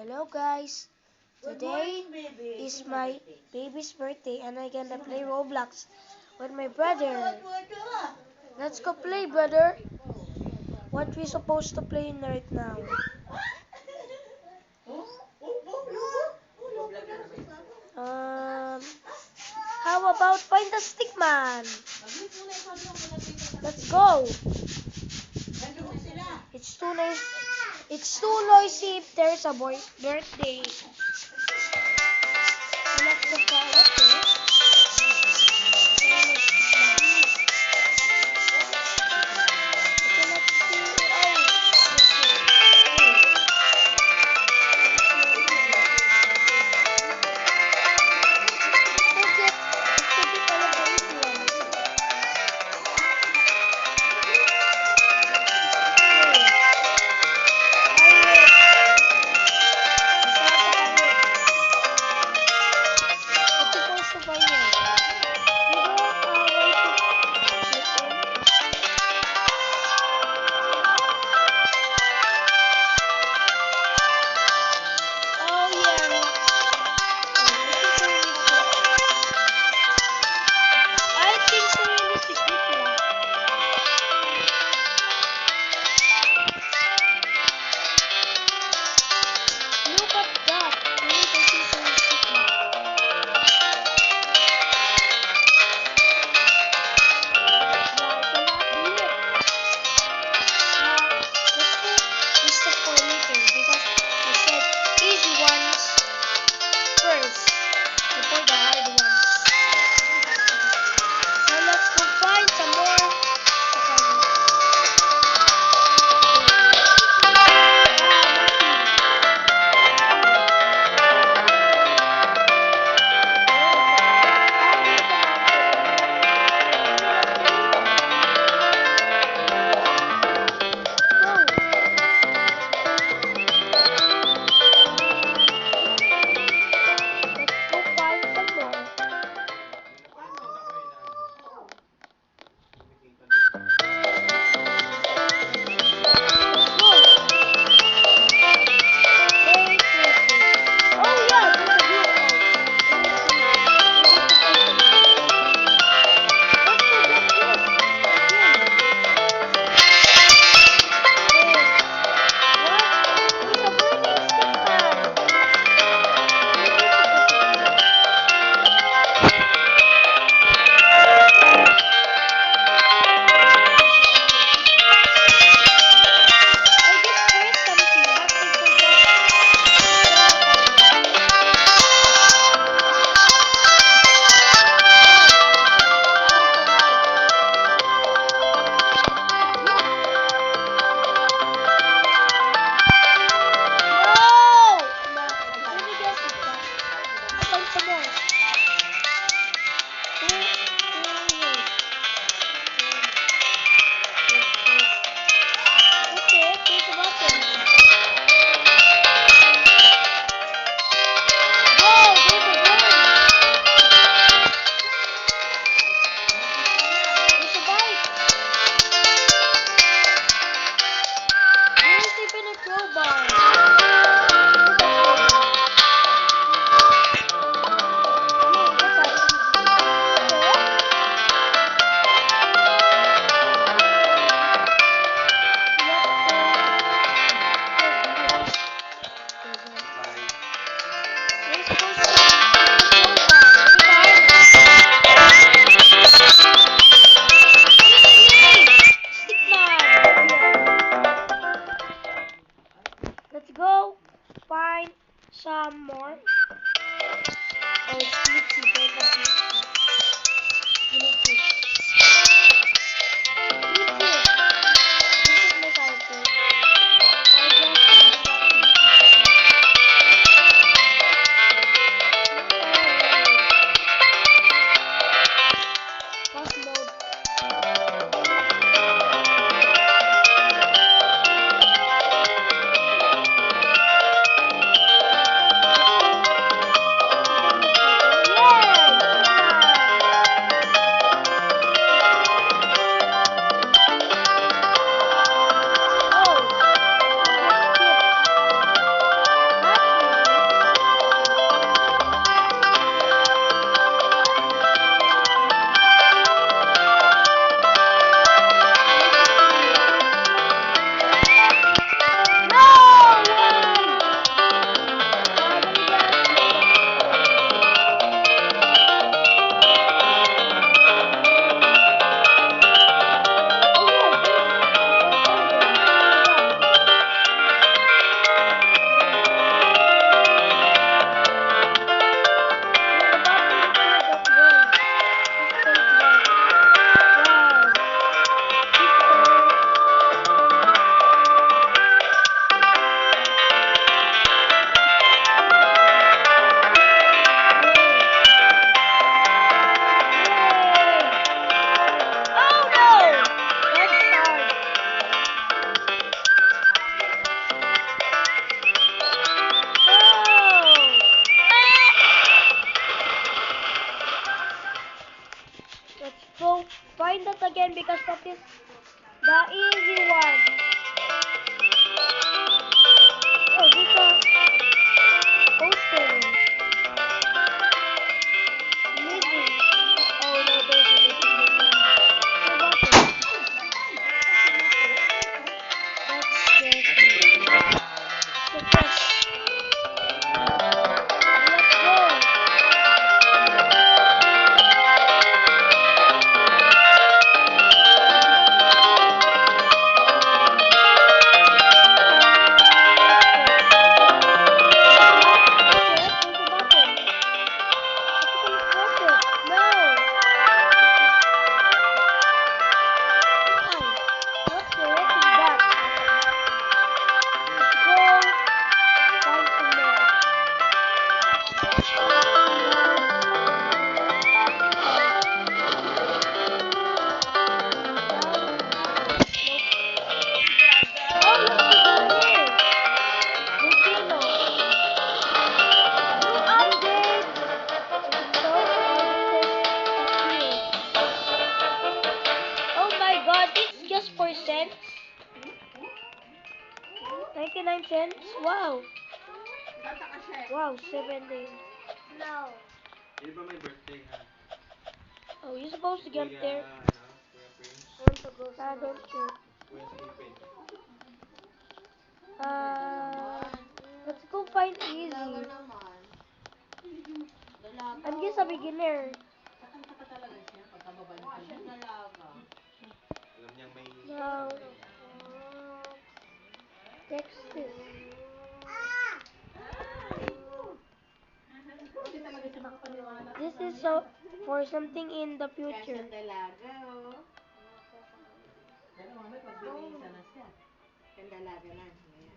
Hello guys, Good today morning, baby. is my baby's birthday and I'm gonna play Roblox with my brother. Let's go play, brother. What we supposed to play right now? Um, how about find the stick man? Let's go. It's too nice. It's too noisy if there's a birthday. Let's go forward to. Let's go find some more. Oh, glitchy, find the glitchy. Glitchy. Glitchy. This is my character. I just find that glitchy. Pause mode. Wow. Wow, 17. No. Di ba may birthday ha? Oh, you're supposed to get there. Kuya Prince, I want to go I don't care. Kuya Stephen. Let's go find easy. naman. Dalaga. I'm just a beginner. Tatang-taka talaga siya pagkababa niya. Siya dalaga. Alam niyang may... Now, text this. Hindi talaga siya makapaniwala. This is so for something in the Kaya siya future. dalaga, oh. Pero mamay pag binisa na siya. Siya dalaga na. Ayan.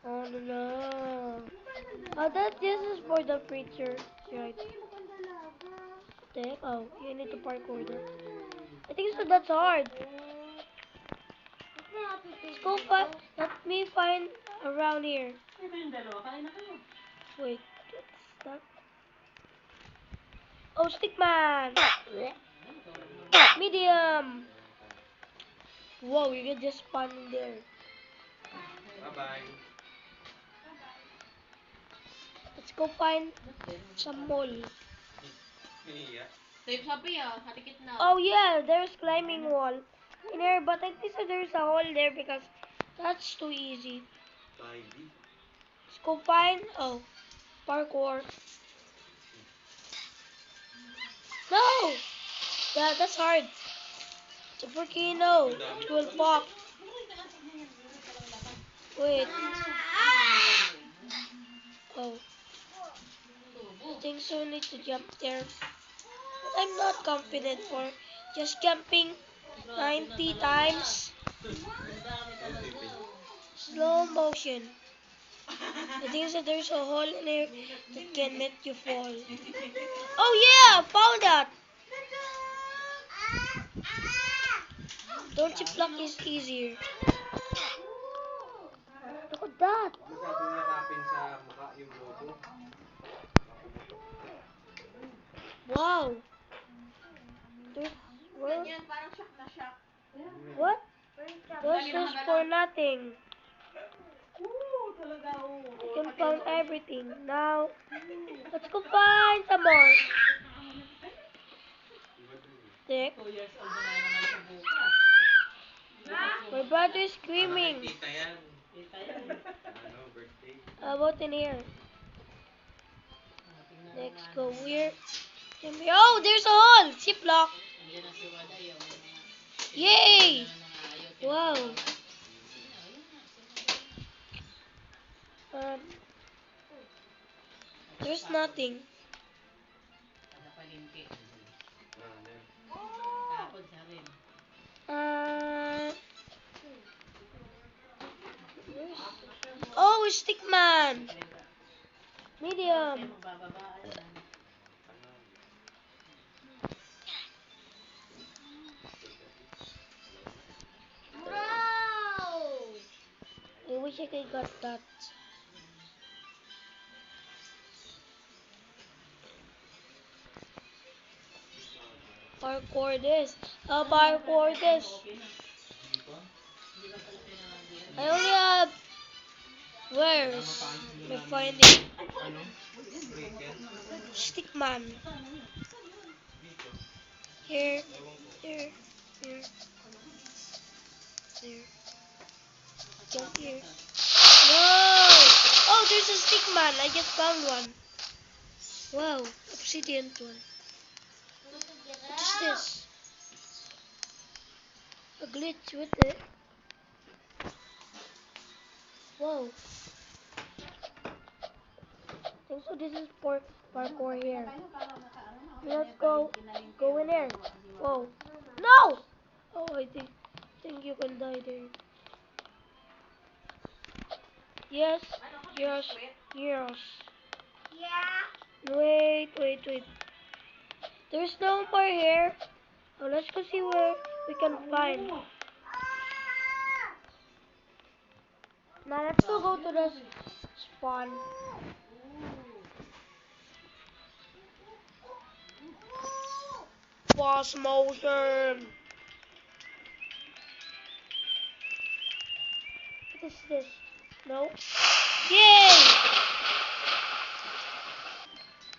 Oh no. Oh, this is for the future, right? Oh, you need to parkour there. I think so. That's hard. Let's go find. Let me find around here. Wait, what's that? Oh, stickman. Medium. Whoa, you can just spawn in there. Bye-bye. Let's go find some mall. Yeah. Safe sabi kadikit na. Oh yeah, there's climbing wall in here, but I think so there's a hole there because that's too easy. Bye. Let's go find parkour. No, that's hard. It's a volcano. It will pop. Wait. Oh, I think so. I need to jump there. But I'm not confident for just jumping 90 times. Slow motion. I think that there's a hole in there that can make you fall. Oh yeah, found that. Don't you block is easier. Look at that. Masyadong yakapin sa mukha yung logo. Wow. There's what? Ganyan, parang shock na shock. What? This is for nothing. Talaga, You can find everything. Now, let's go find some more. Dick. 2 years old na naman sa bukas. My brother is screaming. Tita yan. Kita yan. Birthday. How about in here? Tingnan mo Let's nga. go here. Oh, there's a hole. Ziplock. Andiyan na si Wada yung Yay! Wow. There's nothing. Palengke. Ano? Tapos sa rin. Oh, stickman. Medium. Magbababaan yan. I wish I could got that. Parkour this. Parkour this. I only have. Where's my finding? Stickman. Here, here, here, there. Jump here. No! Oh, there's a stickman. I just found one. Wow, obsidian one. What is this? A glitch with it. Whoa. I think so this is for parkour here. Let's go in there. Whoa. No! Oh, I think you can die there. Yes. Yes. Yes. Wait. There's no more here. Oh, let's go see where we can find. Now let's go to the spawn. Fast motion. is this? No. Yay!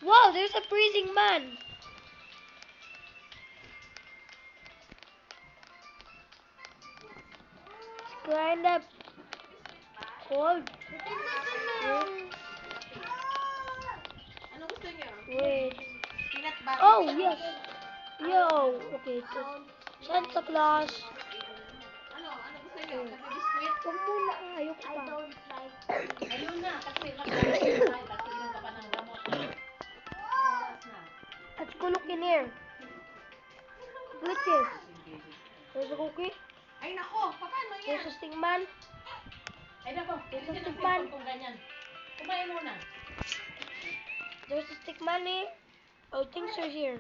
Wow, there's a freezing man. Grind up. Cold. Ano gusto niyo? Wait. Peanut butter. Oh, yes. Yo. Okay. Santa Claus. Ano gusto niyo? Kape biskuit? Huwag muna. Ayoko pa. Ayun na, kasi nakakain tayo, kasi inom ka pa ng gamot. Oras na. Let's go look in here. Look this. There's a cookie. Ay nako, paano yan? There's a stickman. Ay nako, There's a hindi na stickman. kung ganyan. Kumain muna. There's a stickman here. Oh, things are here.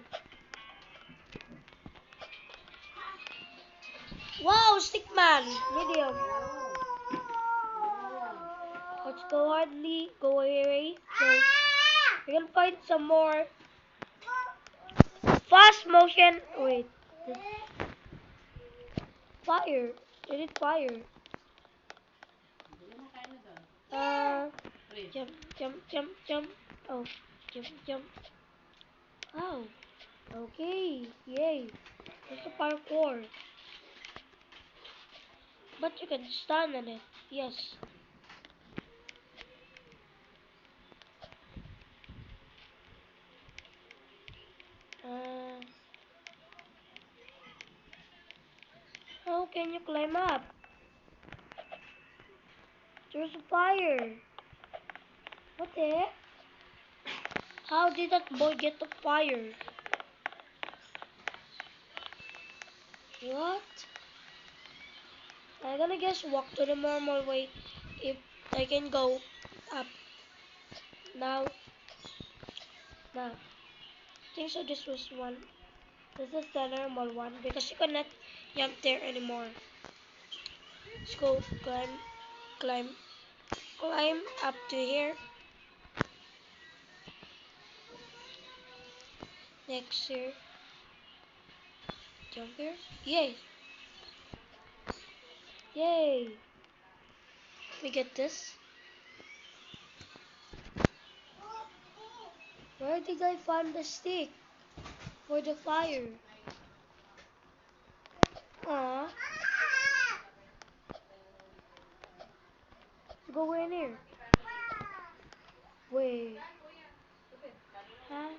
Wow, stickman. Medium. Let's go hardly. Go away. So, we can find some more. Fast motion. Wait. Fire. They did fire. Jump, jump, jump, jump. Oh, jump, jump. Oh, okay. Yay. There's a parkour. But you can stand on it. Yes. How can you climb up? There's a fire. What the heck? How did that boy get the fire? What? I'm gonna guess walk to the normal way if I can go up. Now. I think so this was one. This is the normal one because you cannot jump there anymore. Let's go climb up to here. Next here. Jump here. Yay! Yay! We get this. Where did I find the stick for the fire? Aww. Let's go in here. Wait. Huh?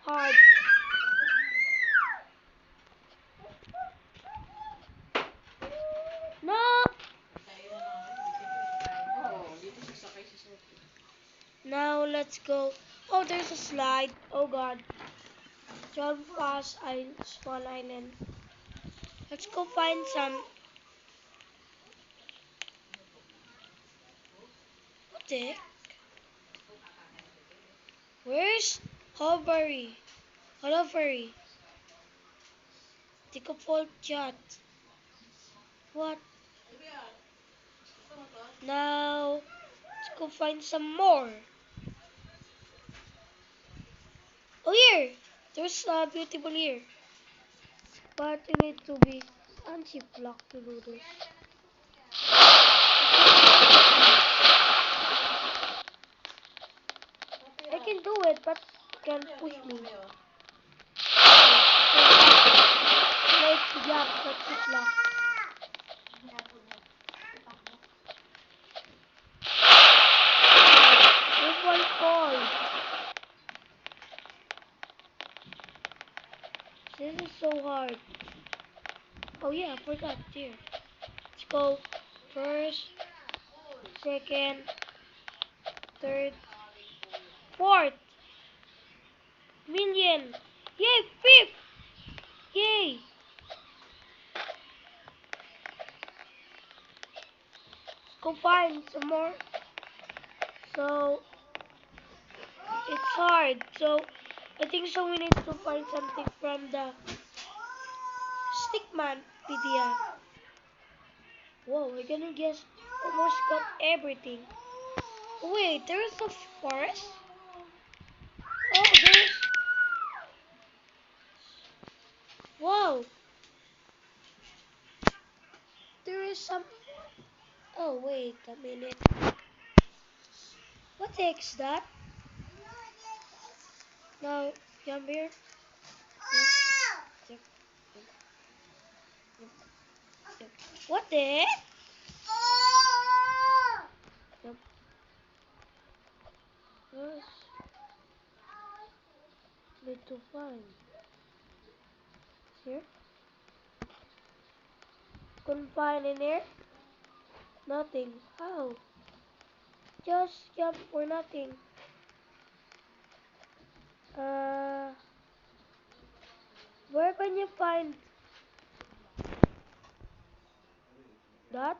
Hard. No! Now let's go. Oh, there's a slide. Oh god. Jump fast Swan Island. Let's go find some. What the heck? Where's Hillberry? Hello, Furry. Take a full shot. What? Now, let's go find some more. Oh, here! There's a beautiful here. But you need to be anti-block to do this. I can do it, but you can push me. Like block, that's a block. There's one fall. This is so hard. Oh yeah, I forgot. Here. Let's go. First, second, third, fourth. Million. Yay, fifth. Yay. Let's go find some more. So, it's hard. So, I think so we need to find something from the Stickman video. Whoa, we're gonna guess almost got everything. Wait, there's a forest? Oh, some... Oh, wait a minute. What the heck's that? No, jump here. Yep, yep, yep, yep. What the heck? Yep. Yes. Need to find. Here? Couldn't find in here? Nothing. How? Just jump for nothing. Where can you find that?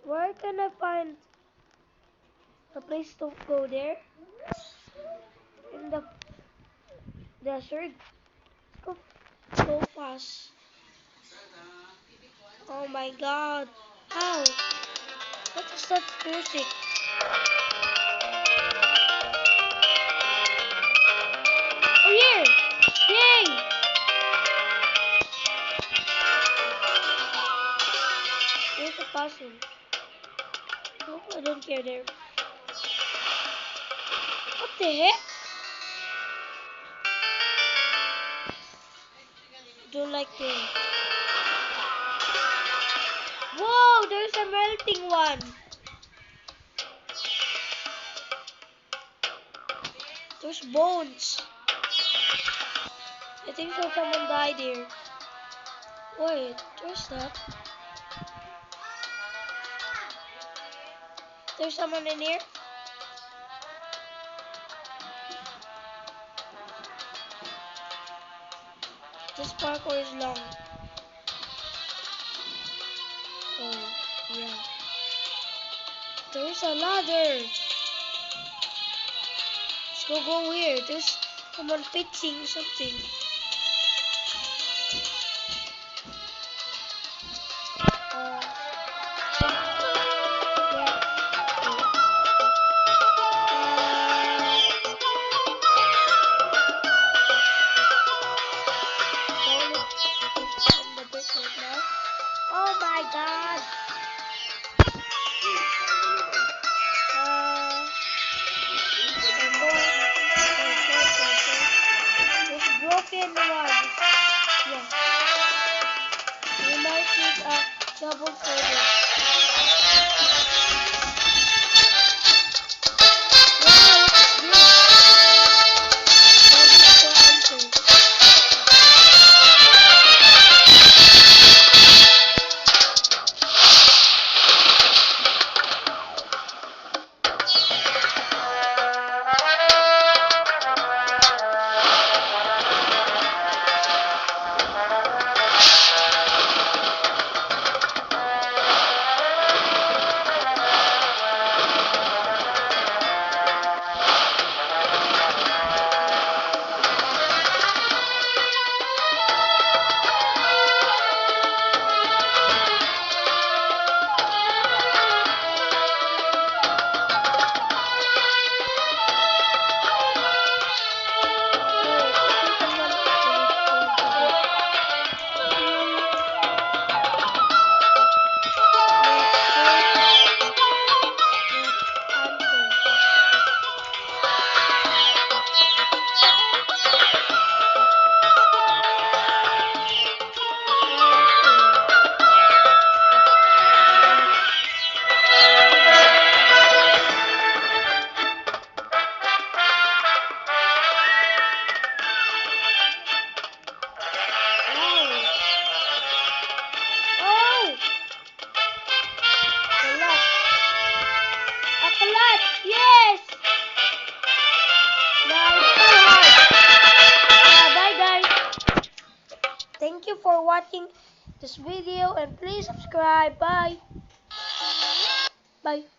Where can I find a place to go there? In the desert? Go so fast. Oh my god. How? What is that music? Oh yeah! Yay! There's a puzzle. No, I don't care there. What the heck? Don't like this. Whoa, there's a melting one. There's bones. I think so someone died here. Wait, there's that. There's someone in here. This parkour is long. Oh, yeah. There's a ladder. Let's go here. There's someone pitching something. Oh my god. There's broken ones. Yeah. We might need a double folder. Wow, what's this? What is the answer? Yes! Now it's too hard. Bye guys. Thank you for watching this video and please subscribe. Bye. Bye.